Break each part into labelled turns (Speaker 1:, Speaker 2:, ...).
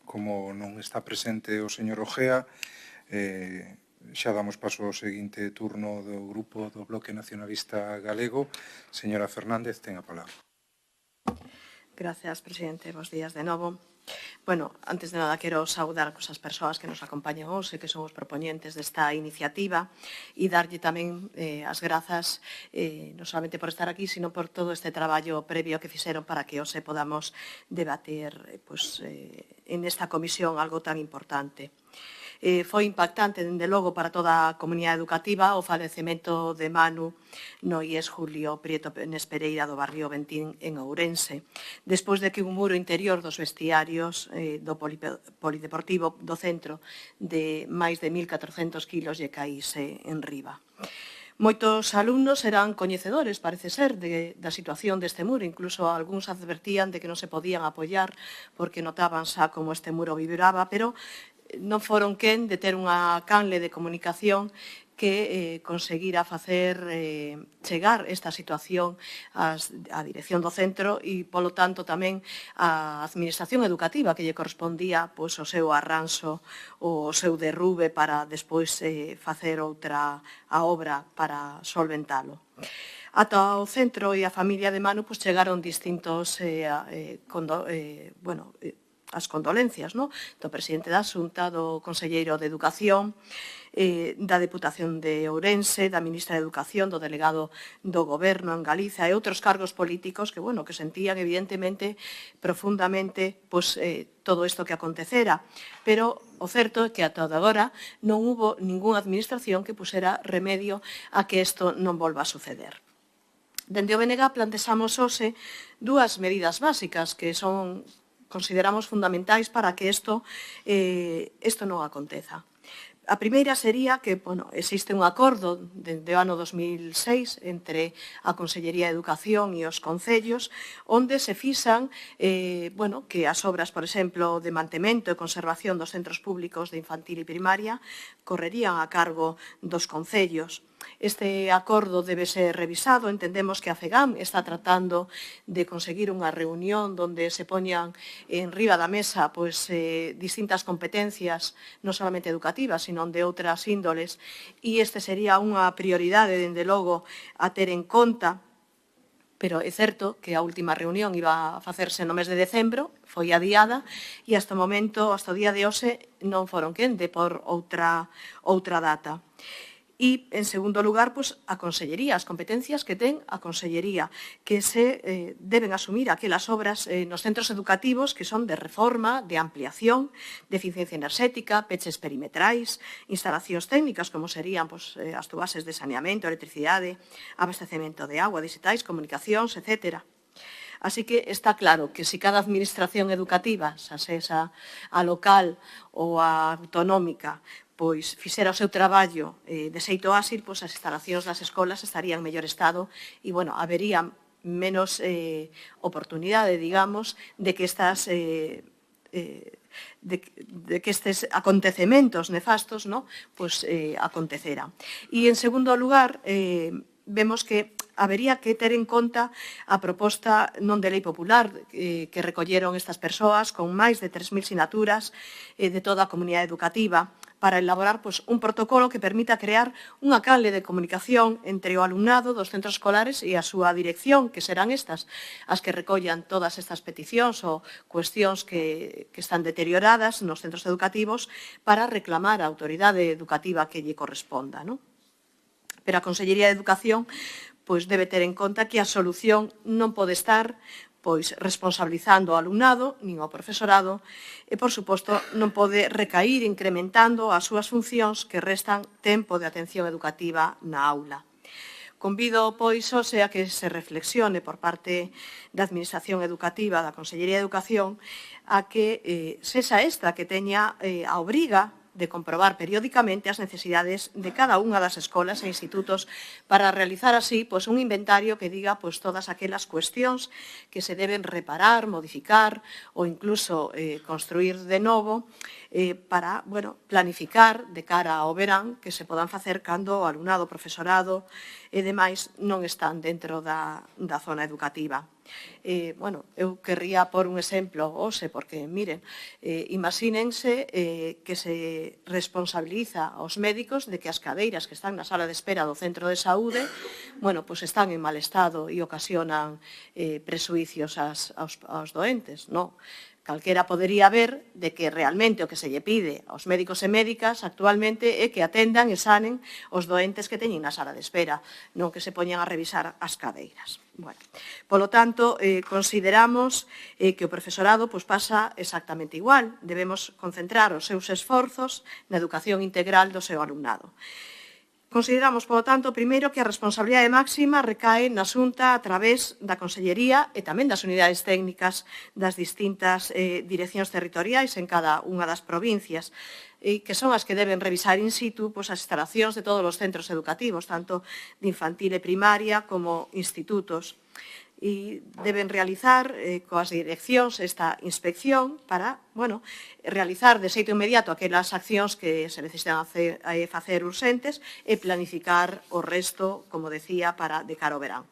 Speaker 1: como non está presente o señor Ojea, xa damos paso ao seguinte turno do grupo do Bloque Nacionalista Galego. Señora Fernández, ten a palabra.
Speaker 2: Gracias, presidente. Bos días de novo. Bueno, antes de nada, quero saudar as persoas que nos acompañan hoxe, que son os propoñentes desta iniciativa, e darlle tamén as grazas non solamente por estar aquí, sino por todo este traballo previo que fixeron para que hoxe podamos debater en esta comisión algo tan importante. Foi impactante, dende logo, para toda a comunidade educativa o falecemento de Manu no IES Julio Prieto Pérez Pereira do barrio Ventín en Ourense, despois de que un muro interior dos vestiarios do polideportivo do centro de máis de 1.400 kilos lle caíse en riba. Moitos alumnos eran coñecedores, parece ser, da situación deste muro, incluso algúns advertían de que non se podían apoiar porque notaban xa como este muro vibraba, pero non foron quen de ter unha canle de comunicación que conseguira facer chegar esta situación á dirección do centro e, polo tanto, tamén á administración educativa que lle correspondía o seu arranxo, o seu derrube para despois facer outra a obra para solventalo. Ata o centro e a familia de Manu chegaron distintos as condolencias do presidente da Xunta, do conselleiro de Educación, da Deputación de Ourense, da ministra de Educación, do delegado do Goberno en Galiza e outros cargos políticos que sentían evidentemente profundamente todo isto que acontecera. Pero o certo é que ata agora non hubo ningunha administración que pusera remedio a que isto non volva a suceder. Dende o BNG plantexamos hoxe dúas medidas básicas que consideramos fundamentais para que isto non aconteza. A primeira sería que existe un acordo dende o ano 2006 entre a Consellería de Educación e os concellos onde se fixan que as obras, por exemplo, de mantemento e conservación dos centros públicos de infantil e primaria correrían a cargo dos concellos. Este acordo debe ser revisado. Entendemos que a FEGAM está tratando de conseguir unha reunión onde se poñan en riba da mesa distintas competencias, non solamente educativas, sino de outras índoles, e este sería unha prioridade, dende logo, a ter en conta. Pero é certo que a última reunión iba a facerse no mes de decembro, foi adiada, e hasta o momento, hasta o día de hoxe, non foron quen de por outra data. E, en segundo lugar, a Consellería, as competencias que ten a Consellería, que se deben asumir aquelas obras nos centros educativos que son de reforma, de ampliación, de eficiencia enerxética, peches perimetrais, instalacións técnicas como serían as tubases de saneamento, electricidade, abastecemento de agua, digitais, comunicacións, etc. Así que está claro que se cada administración educativa, xa sexa a local ou a autonómica, fixera o seu traballo de xeito áxil, as instalacións das escolas estarían en mellor estado e, habería menos oportunidade, digamos, de que estes acontecementos nefastos aconteceran. E, en segundo lugar, vemos que habería que ter en conta a proposta non de lei popular que recolleron estas persoas con máis de 3.000 sinaturas de toda a comunidade educativa para elaborar un protocolo que permita crear unha canle de comunicación entre o alumnado dos centros escolares e a súa dirección, que serán estas as que recollan todas estas peticións ou cuestións que están deterioradas nos centros educativos para reclamar a autoridade educativa que lle corresponda. Pero a Consellería de Educación debe ter en conta que a solución non pode estar responsabilizando ao alumnado nin ao profesorado e, por suposto, non pode recair incrementando as súas funcións que restan tempo de atención educativa na aula. Convido, hoxe, a que se reflexione por parte da Administración Educativa, da Consellería de Educación, a que sexa esta que teña a obriga de comprobar periódicamente as necesidades de cada unha das escolas e institutos para realizar así un inventario que diga todas aquelas cuestións que se deben reparar, modificar ou incluso construir de novo para planificar de cara ao verán que se podan facer cando o alumnado, o profesorado e demais non están dentro da zona educativa. Bueno, eu querría por un exemplo hoxe, porque, miren, imagínense que se responsabiliza aos médicos de que as cadeiras que están na sala de espera do centro de saúde, bueno, pois están en mal estado e ocasionan presuicios aos doentes, non? Calquera podería ver de que realmente o que se lle pide aos médicos e médicas actualmente é que atendan e sanen os doentes que teñen na sala de espera, non que se poñan a revisar as cadeiras. Bueno, polo tanto, consideramos que o profesorado pasa exactamente igual. Debemos concentrar os seus esforzos na educación integral do seu alumnado. Consideramos, polo tanto, primeiro que a responsabilidade máxima recae na Xunta a través da Consellería e tamén das unidades técnicas das distintas direccións territoriais en cada unha das provincias, que son as que deben revisar in situ as instalacións de todos os centros educativos, tanto de infantil e primaria como institutos. E deben realizar coas direccións esta inspección para, bueno, realizar de xeito inmediato aquelas accións que se necesitan facer urxentes e planificar o resto, como decía, de cara ao verán.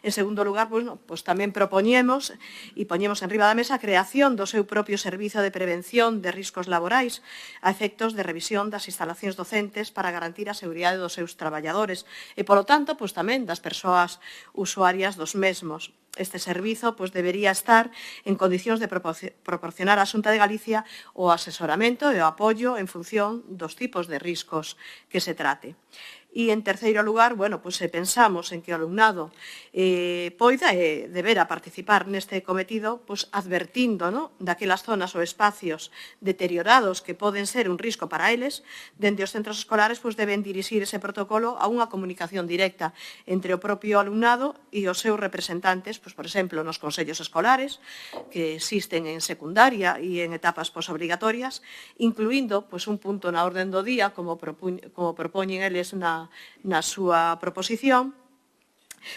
Speaker 2: En segundo lugar, pois tamén propoñemos e poñemos enriba da mesa a creación do seu propio servizo de prevención de riscos laborais a efectos de revisión das instalacións docentes para garantir a seguridade dos seus traballadores e, polo tanto, pois tamén das persoas usuarias dos mesmos. Este servizo debería estar en condicións de proporcionar á Xunta de Galicia o asesoramento e o apoio en función dos tipos de riscos que se trate. E, en terceiro lugar, pensamos en que o alumnado poida e debera participar neste cometido advertindo daquelas zonas ou espacios deteriorados que poden ser un risco para eles. Dende os centros escolares deben dirixir ese protocolo a unha comunicación directa entre o propio alumnado e os seus representantes, por exemplo, nos consellos escolares que existen en secundaria e en etapas posobrigatorias, incluindo un punto na orden do día, como propoñen eles na súa proposición,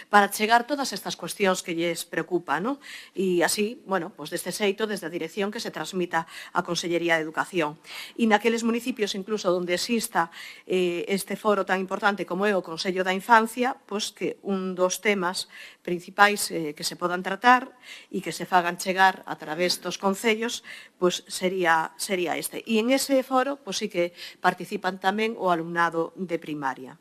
Speaker 2: para chegar todas estas cuestións que lles preocupan, e así, deste xeito, desde a dirección que se transmita á Consellería de Educación. E naqueles municipios, incluso, onde exista este foro tan importante como é o Consello da Infancia, que un dos temas principais que se podan tratar e que se fagan chegar a través dos concellos, sería este. E en ese foro, sí que participan tamén o alumnado de primaria.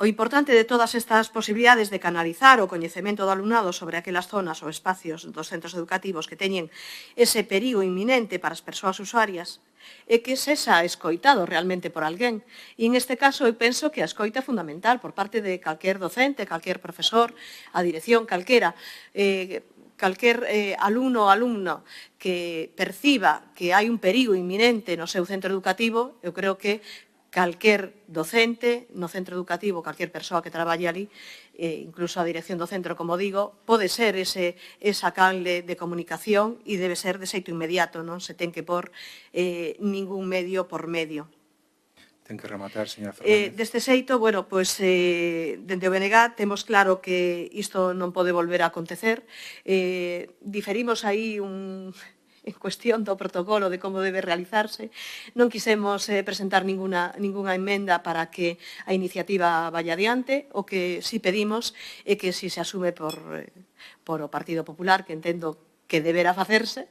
Speaker 2: O importante de todas estas posibilidades de canalizar o coñecemento do alumnado sobre aquelas zonas ou espacios dos centros educativos que teñen ese perigo inminente para as persoas usuarias é que sexa escoitado realmente por alguén. E, en este caso, eu penso que a escoita é fundamental por parte de calquer docente, calquer profesor, a dirección calquera, calquer alumno ou alumna que perciba que hai un perigo inminente no seu centro educativo, eu creo que calquer docente no centro educativo, calquer persoa que traballe ali, incluso a dirección do centro, como digo, pode ser esa canle de comunicación e debe ser de xeito inmediato, non se ten que pôr ningún medio por medio.
Speaker 1: Ten que rematar, señora Fernández.
Speaker 2: Deste xeito, dende o BNG temos claro que isto non pode volver a acontecer. Diferimos aí en cuestión do protocolo de como debe realizarse. Non quisemos presentar ninguna emenda para que a iniciativa vaya adiante. O que sí pedimos é que si se asume por o Partido Popular, que entendo que deberá facerse,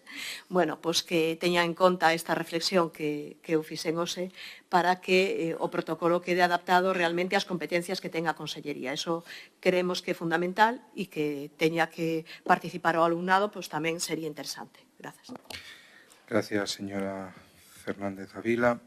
Speaker 2: que teña en conta esta reflexión que eu fixen hoxe para que o protocolo quede adaptado realmente ás competencias que ten a Consellería. Eso creemos que é fundamental e que teña que participar o alumnado tamén sería interesante. Gracias.
Speaker 1: Gracias, señora Fernández Avila.